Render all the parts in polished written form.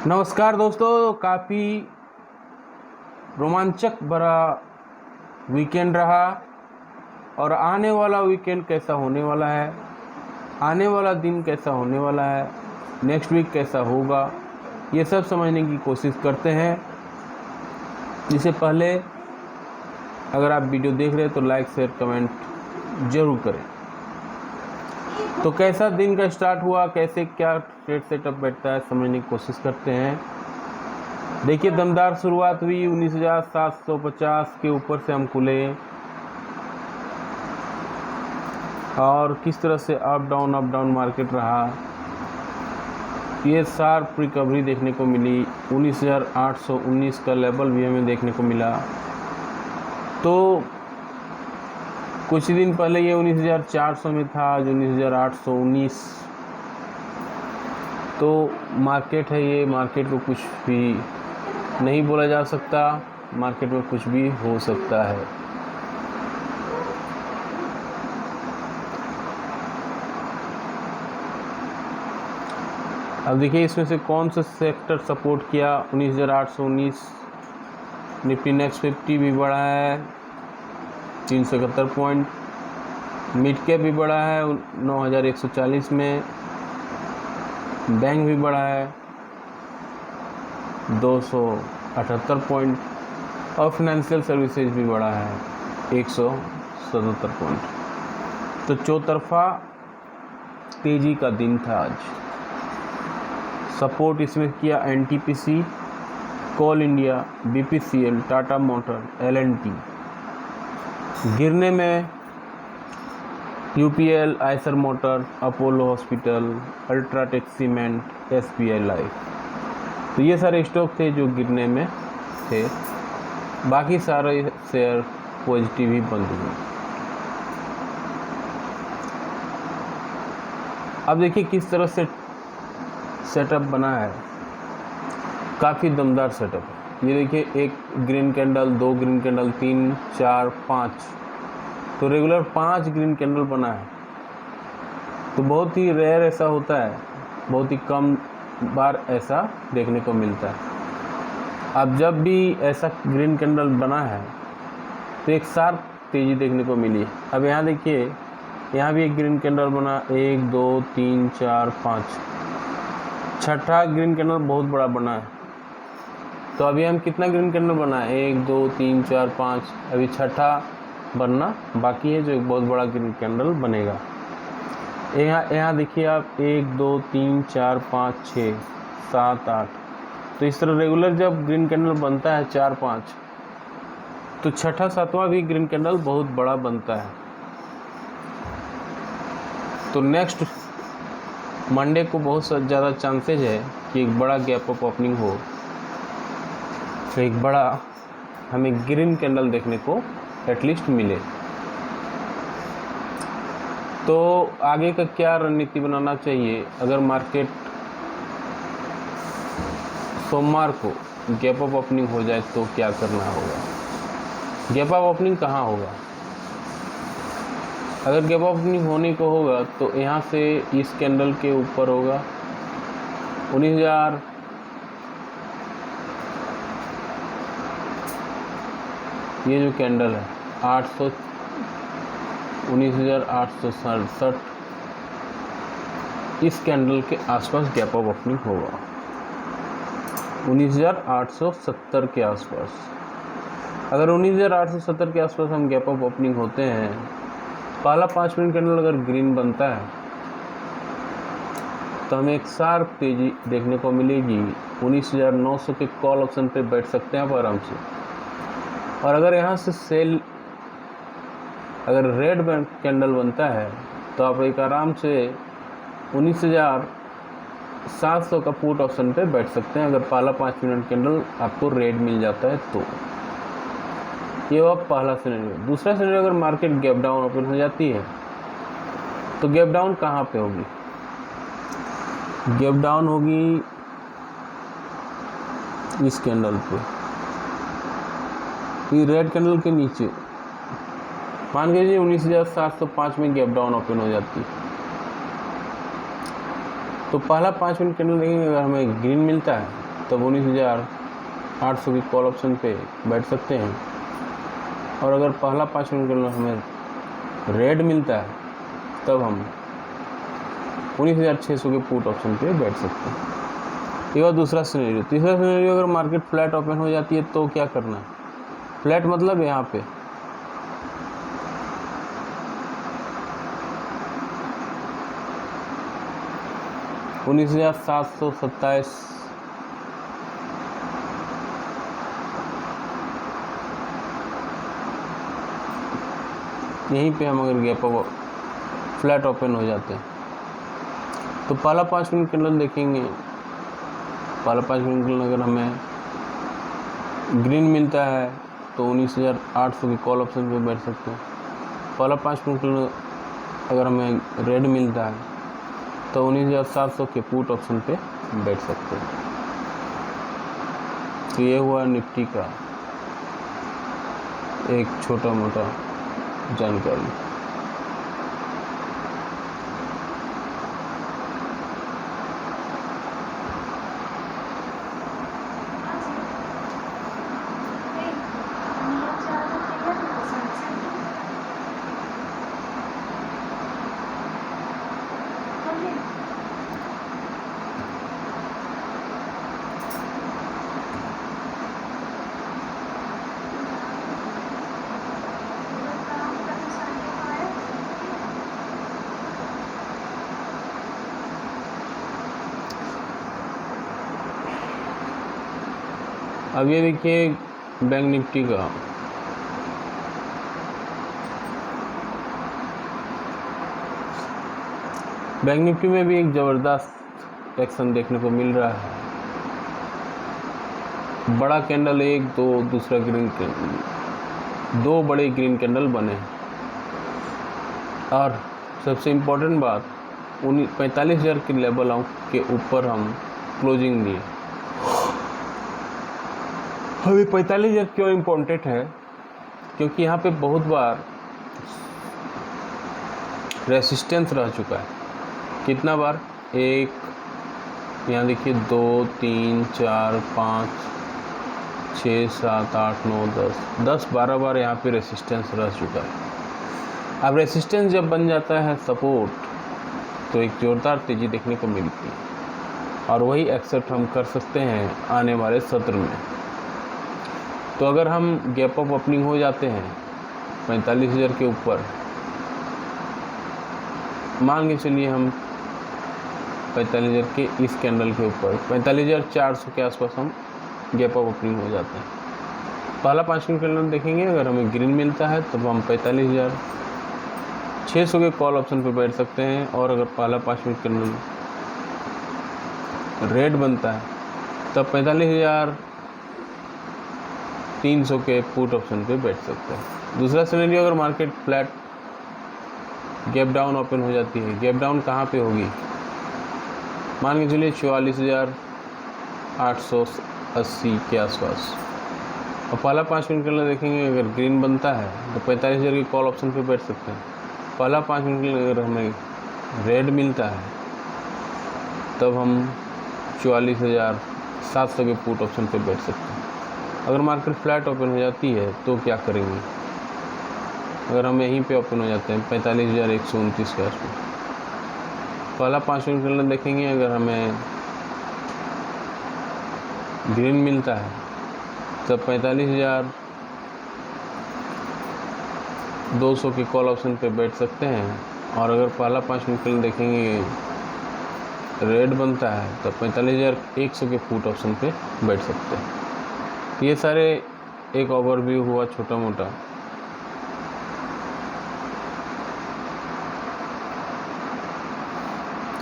नमस्कार दोस्तों, काफ़ी रोमांचक भरा वीकेंड रहा और आने वाला वीकेंड कैसा होने वाला है, आने वाला दिन कैसा होने वाला है, नेक्स्ट वीक कैसा होगा, ये सब समझने की कोशिश करते हैं। इससे पहले अगर आप वीडियो देख रहे हैं तो लाइक शेयर कमेंट ज़रूर करें। तो कैसा दिन का स्टार्ट हुआ, कैसे क्या ट्रेड सेटअप बैठता है, समझने की कोशिश करते हैं। देखिए, दमदार शुरुआत हुई 19,750 के ऊपर से हम खुले और किस तरह से अप डाउन मार्केट रहा। ये शार्प रिकवरी देखने को मिली, 19,819 का लेवल भी हमें देखने को मिला। तो कुछ दिन पहले ये 19,400 में था, आज 19,819। तो मार्केट है, ये मार्केट को कुछ भी नहीं बोला जा सकता, मार्केट में कुछ भी हो सकता है। अब देखिए इसमें से कौन सा सेक्टर सपोर्ट किया। 19,819 निफ्टी नेक्स्ट 50 भी बढ़ा है 371 पॉइंट, मिड कैप भी बढ़ा है 9,140 में, बैंक भी बढ़ा है 278 पॉइंट और फाइनेंशियल सर्विसेज भी बढ़ा है 177 पॉइंट। तो चौतरफा तेजी का दिन था आज। सपोर्ट इसमें किया NTPC, Coal India, BPCL, Tata motor, L and T. गिरने में UPL, Eicher motor, Apollo hospital, UltraTech cement, SBI life. तो ये सारे स्टॉक थे जो गिरने में थे, बाकी सारे शेयर पॉजिटिव ही बंद हुए। अब देखिए किस तरह से सेटअप बना है, काफ़ी दमदार सेटअप है। ये देखिए, एक ग्रीन कैंडल, दो ग्रीन कैंडल, 3, 4, 5, तो रेगुलर 5 ग्रीन कैंडल बना है। तो बहुत ही रेयर ऐसा होता है, बहुत ही कम बार ऐसा देखने को मिलता है। अब जब भी ऐसा ग्रीन कैंडल बना है तो एक शार्प तेज़ी देखने को मिली। अब यहाँ देखिए, यहाँ भी एक ग्रीन कैंडल बना, 1, 2, 3, 4, 5, छठा ग्रीन कैंडल बहुत बड़ा बना है। तो अभी हम कितना ग्रीन कैंडल बना है, 1, 2, 3, 4, 5, अभी छठा बनना बाकी है जो एक बहुत बड़ा ग्रीन कैंडल बनेगा। यहाँ देखिए आप, 1, 2, 3, 4, 5, 6, 7, 8। तो इस तरह रेगुलर जब ग्रीन कैंडल बनता है 4, 5, तो छठा सातवां भी ग्रीन कैंडल बहुत बड़ा बनता है। तो नेक्स्ट मंडे को बहुत ज़्यादा चांसेज है कि एक बड़ा गैप अप ओपनिंग हो, तो एक बड़ा हमें ग्रीन कैंडल देखने को एटलीस्ट मिले। तो आगे का क्या रणनीति बनाना चाहिए। अगर मार्केट सोमवार को गैप अप ओपनिंग हो जाए तो क्या करना होगा। गैप अप ओपनिंग कहाँ होगा। अगर गैप अप ओपनिंग होने को होगा तो यहाँ से इस कैंडल के ऊपर होगा 19,000, ये जो कैंडल है 19,867, इस कैंडल के आसपास गैप अप ओपनिंग होगा 19,870 के आसपास। अगर 19,870 के आसपास हम गैप अप ओपनिंग होते हैं, पहला 5 मिनट कैंडल अगर ग्रीन बनता है तो हमें एक शार्प तेजी देखने को मिलेगी। 19,900 के कॉल ऑप्शन पे बैठ सकते हैं आप आराम से। और अगर यहाँ से सेल, अगर रेड कैंडल बनता है तो आप एक आराम से 19,700 का पुट ऑप्शन पे बैठ सकते हैं, अगर पहला 5 मिनट कैंडल आपको रेड मिल जाता है तो। ये हुआ पहला सिनेरियो। दूसरा सिनेरियो, अगर मार्केट गैप डाउन ओपन हो जाती है तो गैप डाउन कहाँ पे होगी। गैप डाउन होगी इस कैंडल पे, ये रेड कैंडल के नीचे। मान लीजिए 19,705 में गैप डाउन ओपन हो जाती है तो पहला 5 मिनट कैंडल देखेंगे, अगर हमें ग्रीन मिलता है तब 19,800 की कॉल ऑप्शन पे बैठ सकते हैं। और अगर पहला 5 मिनट कैंडल हमें रेड मिलता है तब हम 19,600 के पुट ऑप्शन पे बैठ सकते हैं। ये बात दूसरा सिनेरियो। तीसरा सिनेरियो, अगर मार्केट फ्लैट ओपन हो जाती है तो क्या करना है। फ्लैट मतलब यहाँ पे 19,727 यहीं पे हम अगर गैप अप फ्लैट ओपन हो जाते हैं तो पहला 5 मिनट कैंडल देखेंगे। पहला 5 मिनट कैंडल अगर हमें ग्रीन मिलता है तो 19,800 की कॉल ऑप्शन पे बैठ सकते हैं। पहला 5 मिनट कैंडल अगर हमें रेड मिलता है तो 19,700 के पुट ऑप्शन पे बैठ सकते हैं। तो ये हुआ निफ्टी का एक छोटा मोटा जानकारी। अब ये देखिए बैंक निफ्टी का बैंक निफ्टी में भी एक ज़बरदस्त एक्शन देखने को मिल रहा है। बड़ा कैंडल एक, दो, दूसरा ग्रीन कैंडल, 2 बड़े ग्रीन कैंडल बने। और सबसे इम्पोर्टेंट बात 45,000 के लेवल के ऊपर हम क्लोजिंग दिए। अभी 45,000 क्यों इम्पोर्टेंट है, क्योंकि यहाँ पे बहुत बार रेसिस्टेंस रह चुका है। कितना बार? 1, यहाँ देखिए 2, 3, 4, 5, 6, 7, 8, 9, 10, 12 बार यहाँ पे रेसिस्टेंस रह चुका है। अब रेसिस्टेंस जब बन जाता है सपोर्ट तो एक जोरदार तेज़ी देखने को मिलती है और वही एक्सेप्ट हम कर सकते हैं आने वाले सत्र में। तो अगर हम गैप अप ओपनिंग हो जाते हैं 45,000 के ऊपर, मान के चलिए हम 45,000 के इस कैंडल के ऊपर 45,400 के आसपास हम गैप अप ओपनिंग हो जाते हैं। पहला 5 मिनट कैंडल देखेंगे, अगर हमें ग्रीन मिलता है तब हम 45,600 के कॉल ऑप्शन पर बैठ सकते हैं। और अगर पहला 5 मिनट कैंडल रेड बनता है तब 45,300 के पुट ऑप्शन पे बैठ सकते हैं। दूसरा सिनेरियो, अगर market flat gap down open हो जाती है, गैप डाउन कहाँ पे होगी, मान के चलिए 44,880 के आसपास। और पहला 5 मिनट कैंडल देखेंगे, अगर ग्रीन बनता है तो 45,000 की कॉल ऑप्शन पे बैठ सकते हैं। पहला 5 मिनट कैंडल अगर हमें रेड मिलता है तब हम 44,700 के पुट ऑप्शन पे बैठ सकते हैं। अगर मार्केट फ्लैट ओपन हो जाती है तो क्या करेंगे, अगर हम यहीं पे ओपन हो जाते हैं 45,129 के आसपास, पहला 5 मिनट कैंडल देखेंगे, अगर हमें ग्रीन मिलता है तब 45,200 के कॉल ऑप्शन पे बैठ सकते हैं। और अगर पहला 5 मिनट कैंडल देखेंगे रेड बनता है तब 45,100 के पुट ऑप्शन पे बैठ सकते हैं। ये सारे एक ओवरव्यू हुआ छोटा मोटा।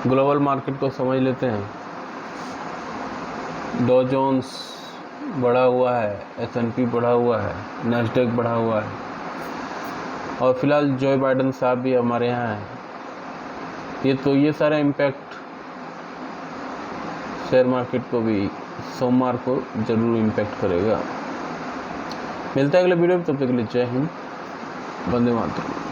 ग्लोबल मार्केट को समझ लेते हैं। डॉ जोन्स बढ़ा हुआ है, S&P बढ़ा हुआ है, नैस्डैक बढ़ा हुआ है और फिलहाल जो बाइडेन साहब भी हमारे यहाँ हैं। ये सारा इम्पैक्ट शेयर मार्केट को भी सोमवार को ज़रूर इम्पैक्ट करेगा। मिलता है अगले वीडियो में, तब तक के लिए जय हिंद, वंदे मातरम।